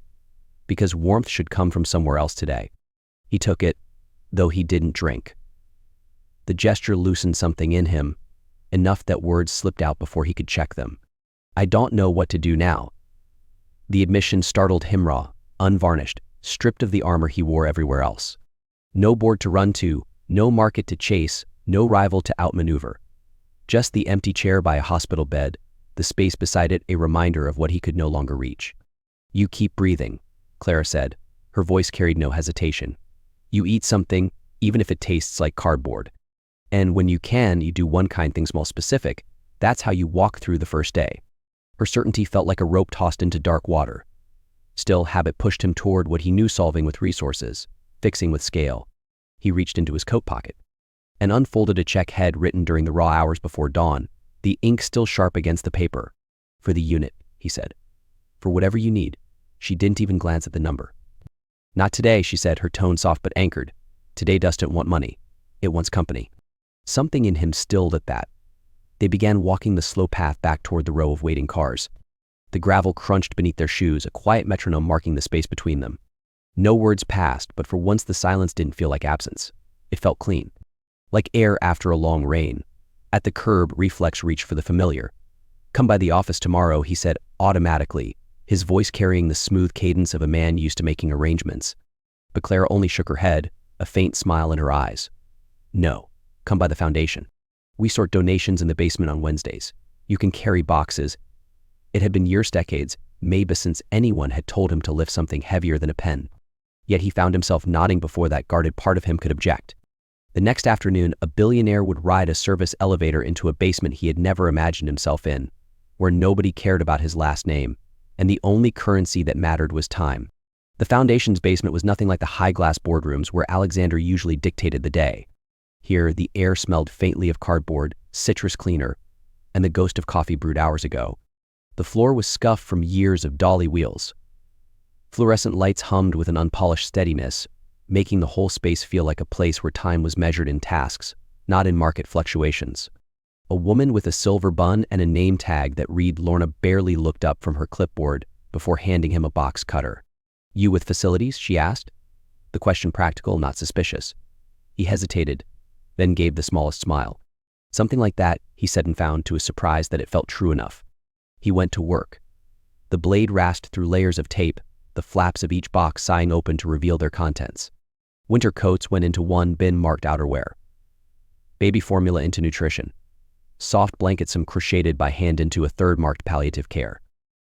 "Because warmth should come from somewhere else today." He took it, though he didn't drink. The gesture loosened something in him, enough that words slipped out before he could check them. "I don't know what to do now." The admission startled him raw, unvarnished, stripped of the armor he wore everywhere else. No board to run to, no market to chase, no rival to outmaneuver. Just the empty chair by a hospital bed, the space beside it a reminder of what he could no longer reach. "You keep breathing," Clara said. Her voice carried no hesitation. "You eat something, even if it tastes like cardboard. And when you can, you do one kind thing, small, specific. That's how you walk through the first day." Her certainty felt like a rope tossed into dark water. Still, habit pushed him toward what he knew, solving with resources, fixing with scale. He reached into his coat pocket and unfolded a check head written during the raw hours before dawn, the ink still sharp against the paper. "For the unit," he said. "For whatever you need." She didn't even glance at the number. "Not today," she said, her tone soft but anchored. "Today doesn't want money. It wants company." Something in him stilled at that. They began walking the slow path back toward the row of waiting cars. The gravel crunched beneath their shoes, a quiet metronome marking the space between them. No words passed, but for once the silence didn't feel like absence. It felt clean. Like air after a long rain. At the curb, Reflex reached for the familiar. "Come by the office tomorrow," he said automatically, his voice carrying the smooth cadence of a man used to making arrangements. But Clara only shook her head, a faint smile in her eyes. "No, come by the foundation. We sort donations in the basement on Wednesdays. You can carry boxes." It had been years, decades, maybe since anyone had told him to lift something heavier than a pen. Yet he found himself nodding before that guarded part of him could object. The next afternoon, a billionaire would ride a service elevator into a basement he had never imagined himself in, where nobody cared about his last name, and the only currency that mattered was time. The foundation's basement was nothing like the high-glass boardrooms where Alexander usually dictated the day. Here, the air smelled faintly of cardboard, citrus cleaner, and the ghost of coffee brewed hours ago. The floor was scuffed from years of dolly wheels. Fluorescent lights hummed with an unpolished steadiness, making the whole space feel like a place where time was measured in tasks, not in market fluctuations. A woman with a silver bun and a name tag that read Lorna barely looked up from her clipboard before handing him a box cutter. "You with facilities?" she asked. The question practical, not suspicious. He hesitated, then gave the smallest smile. "Something like that," he said, and found to his surprise that it felt true enough. He went to work. The blade rasped through layers of tape, the flaps of each box sighing open to reveal their contents. Winter coats went into one bin marked outerwear. Baby formula into nutrition. Soft blankets, some crocheted by hand, into a third marked palliative care.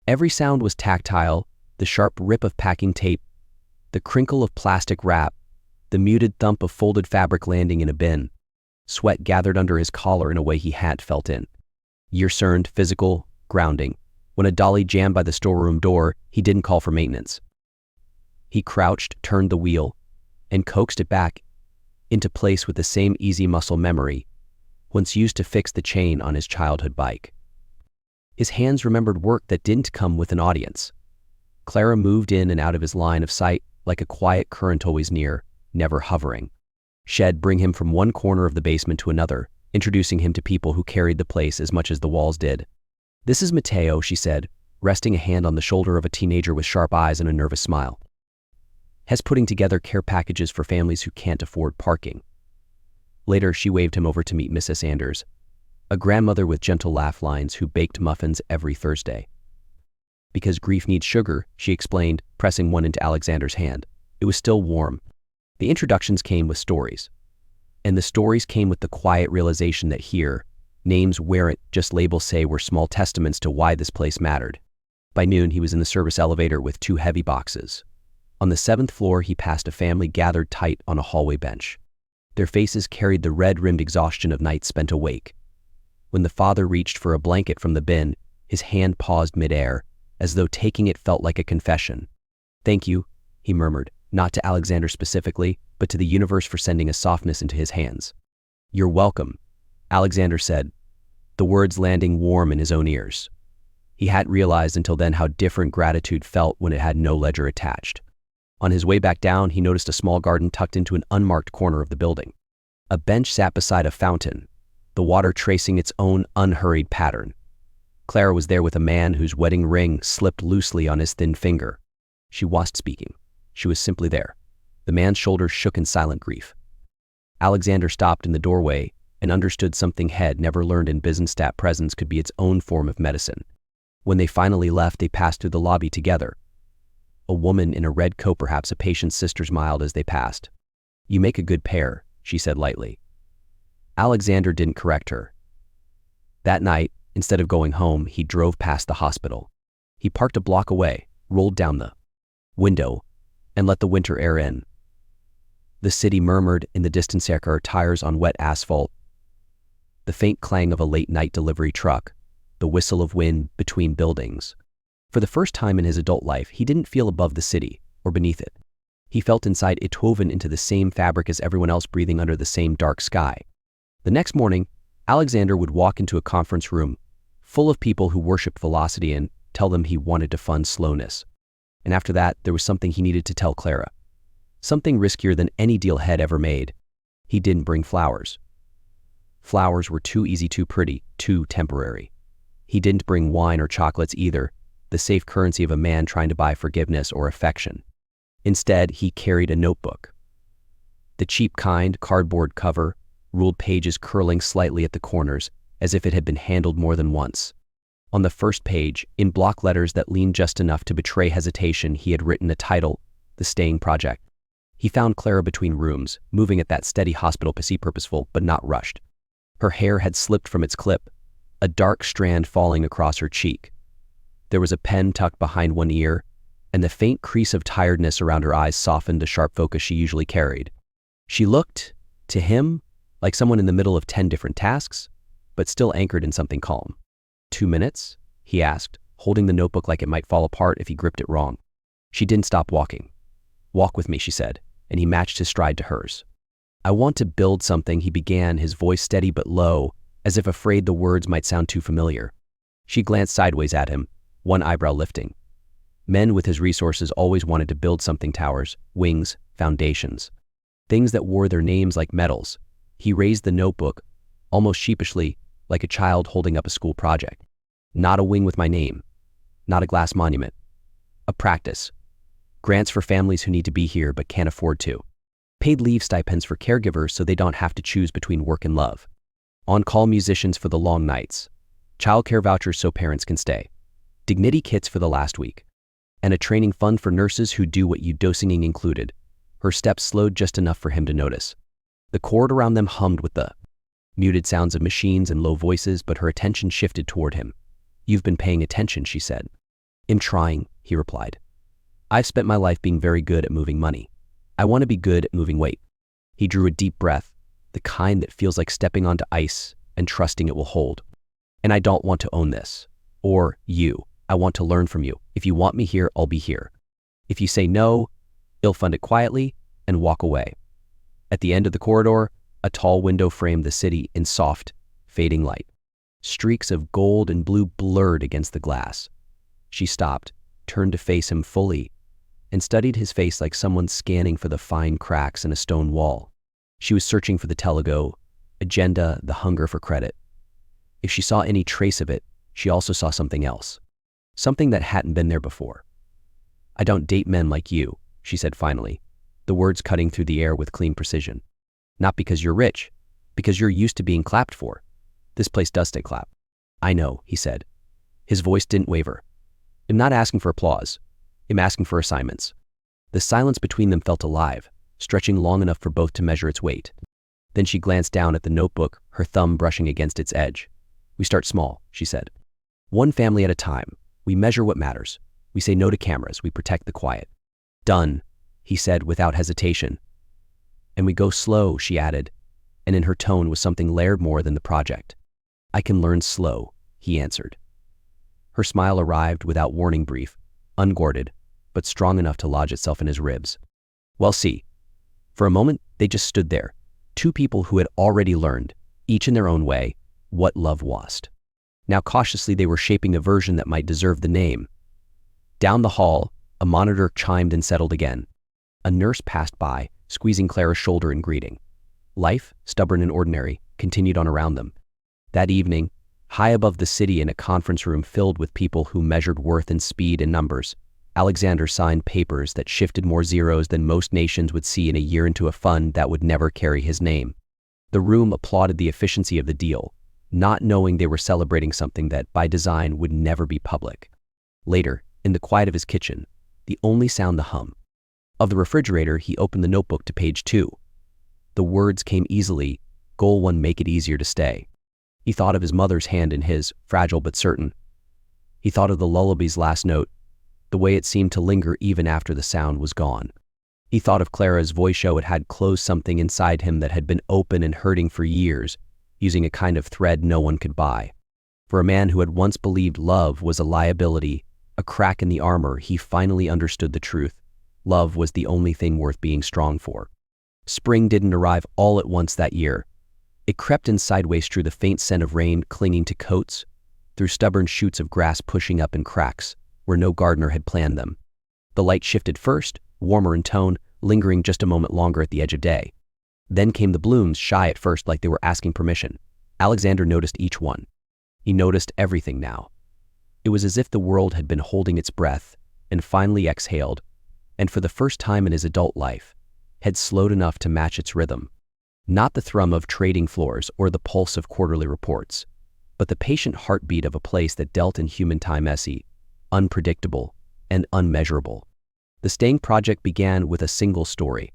Every sound was tactile, the sharp rip of packing tape, the crinkle of plastic wrap, the muted thump of folded fabric landing in a bin. Sweat gathered under his collar in a way he hadn't felt in. Year-cerned, physical, grounding. When a dolly jammed by the storeroom door, he didn't call for maintenance. He crouched, turned the wheel, and coaxed it back into place with the same easy muscle memory once used to fix the chain on his childhood bike. His hands remembered work that didn't come with an audience. Clara moved in and out of his line of sight like a quiet current, always near, never hovering. She'd bring him from one corner of the basement to another, introducing him to people who carried the place as much as the walls did. "This is Mateo," she said, resting a hand on the shoulder of a teenager with sharp eyes and a nervous smile. "Hes putting together care packages for families who can't afford parking." Later, she waved him over to meet Mrs. Anders, a grandmother with gentle laugh lines who baked muffins every Thursday. "Because grief needs sugar," she explained, pressing one into Alexander's hand. It was still warm. The introductions came with stories. And the stories came with the quiet realization that here, names weren't just labels, say, were small testaments to why this place mattered. By noon, he was in the service elevator with 2 heavy boxes. On the 7th floor, he passed a family gathered tight on a hallway bench. Their faces carried the red-rimmed exhaustion of nights spent awake. When the father reached for a blanket from the bin, his hand paused midair, as though taking it felt like a confession. "Thank you," he murmured, not to Alexander specifically, but to the universe for sending a softness into his hands. "You're welcome," Alexander said, the words landing warm in his own ears. He hadn't realized until then how different gratitude felt when it had no ledger attached. On his way back down, he noticed a small garden tucked into an unmarked corner of the building. A bench sat beside a fountain, the water tracing its own unhurried pattern. Clara was there with a man whose wedding ring slipped loosely on his thin finger. She wasn't speaking. She was simply there. The man's shoulders shook in silent grief. Alexander stopped in the doorway and understood something he'd never learned in business: that presence could be its own form of medicine. When they finally left, they passed through the lobby together. A woman in a red coat, perhaps a patient's sister, smiled as they passed. "You make a good pair," she said lightly. Alexander didn't correct her. That night, instead of going home, he drove past the hospital. He parked a block away, rolled down the window, and let the winter air in. The city murmured in the distance, her tires on wet asphalt, the faint clang of a late-night delivery truck, the whistle of wind between buildings. For the first time in his adult life, he didn't feel above the city or beneath it. He felt inside it, woven into the same fabric as everyone else, breathing under the same dark sky. The next morning, Alexander would walk into a conference room full of people who worshipped velocity and tell them he wanted to fund slowness. And after that, there was something he needed to tell Clara. Something riskier than any deal he'd ever made. He didn't bring flowers. Flowers were too easy, too pretty, too temporary. He didn't bring wine or chocolates either. the safe currency of a man trying to buy forgiveness or affection. Instead, he carried a notebook. The cheap kind, cardboard cover, ruled pages curling slightly at the corners, as if it had been handled more than once. On the first page, in block letters that leaned just enough to betray hesitation, he had written a title, The Staying Project. He found Clara between rooms, moving at that steady hospital pace, purposeful but not rushed. Her hair had slipped from its clip, a dark strand falling across her cheek. There was a pen tucked behind one ear, and the faint crease of tiredness around her eyes softened the sharp focus she usually carried. She looked, to him, like someone in the middle of 10 different tasks, but still anchored in something calm. 2 minutes? He asked, holding the notebook like it might fall apart if he gripped it wrong. She didn't stop walking. Walk with me, she said, and he matched his stride to hers. I want to build something, he began, his voice steady but low, as if afraid the words might sound too familiar. She glanced sideways at him, one eyebrow lifting. Men with his resources always wanted to build something: towers, wings, foundations. Things that wore their names like medals. He raised the notebook, almost sheepishly, like a child holding up a school project. Not a wing with my name. Not a glass monument. A practice. Grants for families who need to be here but can't afford to. Paid leave stipends for caregivers so they don't have to choose between work and love. On-call musicians for the long nights. Childcare vouchers so parents can stay. Dignity kits for the last week. And a training fund for nurses who do what you dosing included. Her steps slowed just enough for him to notice. The cord around them hummed with the muted sounds of machines and low voices, but her attention shifted toward him. You've been paying attention, she said. I'm trying, he replied. I've spent my life being very good at moving money. I want to be good at moving weight. He drew a deep breath, the kind that feels like stepping onto ice and trusting it will hold. And I don't want to own this. Or you. I want to learn from you. If you want me here, I'll be here. If you say no, I'll fund it quietly and walk away. At the end of the corridor, a tall window framed the city in soft, fading light. Streaks of gold and blue blurred against the glass. She stopped, turned to face him fully, and studied his face like someone scanning for the fine cracks in a stone wall. She was searching for the telugo, agenda, the hunger for credit. If she saw any trace of it, she also saw something else. Something that hadn't been there before. I don't date men like you, she said finally, the words cutting through the air with clean precision. Not because you're rich, because you're used to being clapped for. This place does stay clapped. I know, he said. His voice didn't waver. I'm not asking for applause. I'm asking for assignments. The silence between them felt alive, stretching long enough for both to measure its weight. Then she glanced down at the notebook, her thumb brushing against its edge. We start small, she said. One family at a time. We measure what matters. We say no to cameras. We protect the quiet. Done, he said without hesitation. And we go slow, she added, and in her tone was something layered more than the project. I can learn slow, he answered. Her smile arrived without warning, brief, unguarded, but strong enough to lodge itself in his ribs. Well, see. For a moment, they just stood there, two people who had already learned, each in their own way, what love was. Now cautiously they were shaping a version that might deserve the name. Down the hall, a monitor chimed and settled again. A nurse passed by, squeezing Clara's shoulder in greeting. Life, stubborn and ordinary, continued on around them. That evening, high above the city in a conference room filled with people who measured worth in speed and numbers, Alexander signed papers that shifted more zeros than most nations would see in a year into a fund that would never carry his name. The room applauded the efficiency of the deal, not knowing they were celebrating something that, by design, would never be public. Later, in the quiet of his kitchen, the only sound the hum. Of the refrigerator, he opened the notebook to page 2. The words came easily, Goal 1, make it easier to stay. He thought of his mother's hand in his, fragile but certain. He thought of the lullaby's last note, the way it seemed to linger even after the sound was gone. He thought of Clara's voice show. It had closed something inside him that had been open and hurting for years, using a kind of thread no one could buy. For a man who had once believed love was a liability, a crack in the armor, he finally understood the truth. Love was the only thing worth being strong for. Spring didn't arrive all at once that year. It crept in sideways through the faint scent of rain clinging to coats, through stubborn shoots of grass pushing up in cracks, where no gardener had planned them. The light shifted first, warmer in tone, lingering just a moment longer at the edge of day. Then came the blooms, shy at first like they were asking permission. Alexander noticed each one. He noticed everything now. It was as if the world had been holding its breath and finally exhaled, and for the first time in his adult life, had slowed enough to match its rhythm. Not the thrum of trading floors or the pulse of quarterly reports, but the patient heartbeat of a place that dealt in human time messy, unpredictable, and unmeasurable. The Staying Project began with a single story.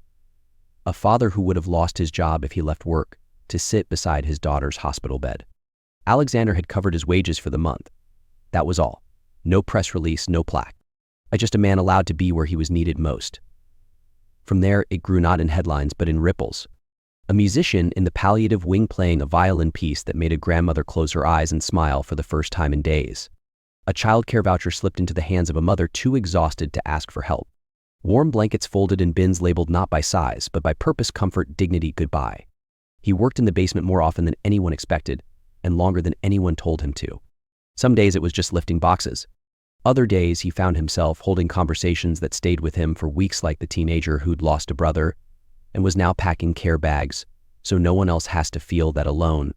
A father who would have lost his job if he left work to sit beside his daughter's hospital bed. Alexander had covered his wages for the month. That was all. No press release, no plaque. Just a man allowed to be where he was needed most. From there, it grew not in headlines but in ripples. A musician in the palliative wing playing a violin piece that made a grandmother close her eyes and smile for the first time in days. A child care voucher slipped into the hands of a mother too exhausted to ask for help. Warm blankets folded in bins labeled not by size, but by purpose, comfort, dignity, goodbye. He worked in the basement more often than anyone expected, and longer than anyone told him to. Some days it was just lifting boxes. Other days he found himself holding conversations that stayed with him for weeks, like the teenager who'd lost a brother and was now packing care bags so no one else has to feel that alone,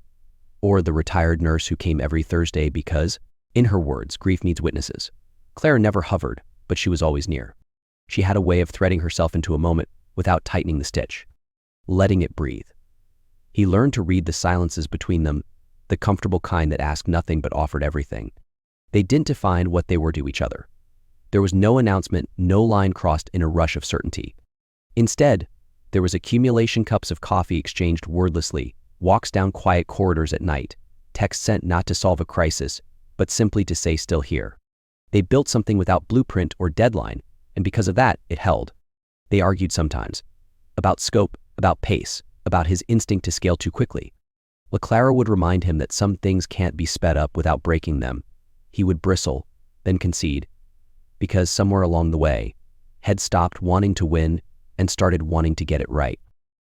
or the retired nurse who came every Thursday because, in her words, grief needs witnesses. Clara never hovered, but she was always near. She had a way of threading herself into a moment without tightening the stitch, letting it breathe. He learned to read the silences between them, the comfortable kind that asked nothing but offered everything. They didn't define what they were to each other. There was no announcement, no line crossed in a rush of certainty. Instead, there was accumulation, cups of coffee exchanged wordlessly, walks down quiet corridors at night, texts sent not to solve a crisis, but simply to say still here. They built something without blueprint or deadline, and because of that, it held. They argued sometimes. About scope, about pace, about his instinct to scale too quickly. Clara would remind him that some things can't be sped up without breaking them. He would bristle, then concede, because somewhere along the way, had stopped wanting to win and started wanting to get it right.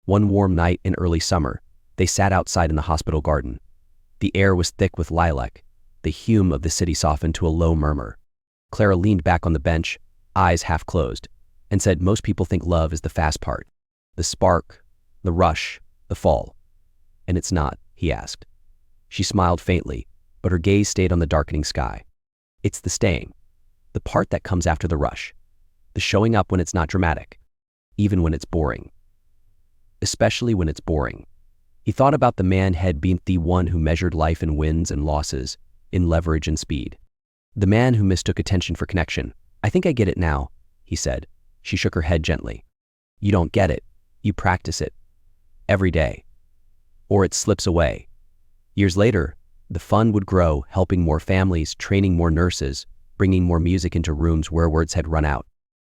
One warm night in early summer, they sat outside in the hospital garden. The air was thick with lilac. The hum of the city softened to a low murmur. Clara leaned back on the bench, eyes half closed, and said, "Most people think love is the fast part, the spark, the rush, the fall. And it's not," he asked. She smiled faintly, but her gaze stayed on the darkening sky. "It's the staying, the part that comes after the rush, the showing up when it's not dramatic, even when it's boring. Especially when it's boring." He thought about the man had been the one who measured life in wins and losses, in leverage and speed. The man who mistook attention for connection. "I think I get it now," he said. She shook her head gently. "You don't get it. You practice it. Every day. Or it slips away." Years later, the fund would grow, helping more families, training more nurses, bringing more music into rooms where words had run out.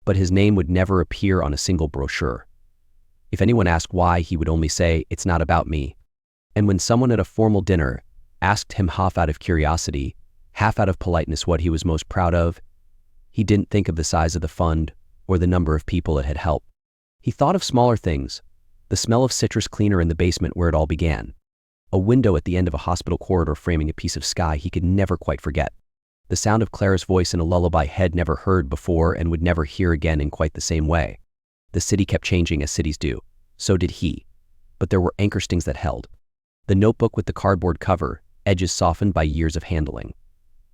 But his name would never appear on a single brochure. If anyone asked why, he would only say, "It's not about me." And when someone at a formal dinner asked him, half out of curiosity, half out of politeness, what he was most proud of, he didn't think of the size of the fund or the number of people it had helped. He thought of smaller things, the smell of citrus cleaner in the basement where it all began, a window at the end of a hospital corridor framing a piece of sky he could never quite forget, the sound of Clara's voice in a lullaby he'd never heard before and would never hear again in quite the same way. The city kept changing as cities do. So did he. But there were anchor stings that held. The notebook with the cardboard cover, edges softened by years of handling.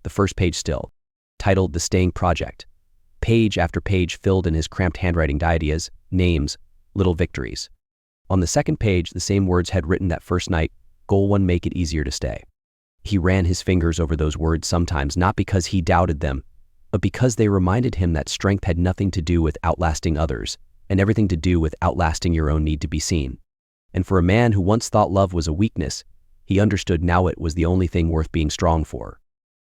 The first page still, titled The Staying Project. Page after page filled in his cramped handwriting, ideas, names, little victories. On the second page, the same words had written that first night, "Goal 1, make it easier to stay." He ran his fingers over those words sometimes, not because he doubted them, but because they reminded him that strength had nothing to do with outlasting others, and everything to do with outlasting your own need to be seen. And for a man who once thought love was a weakness, he understood now it was the only thing worth being strong for.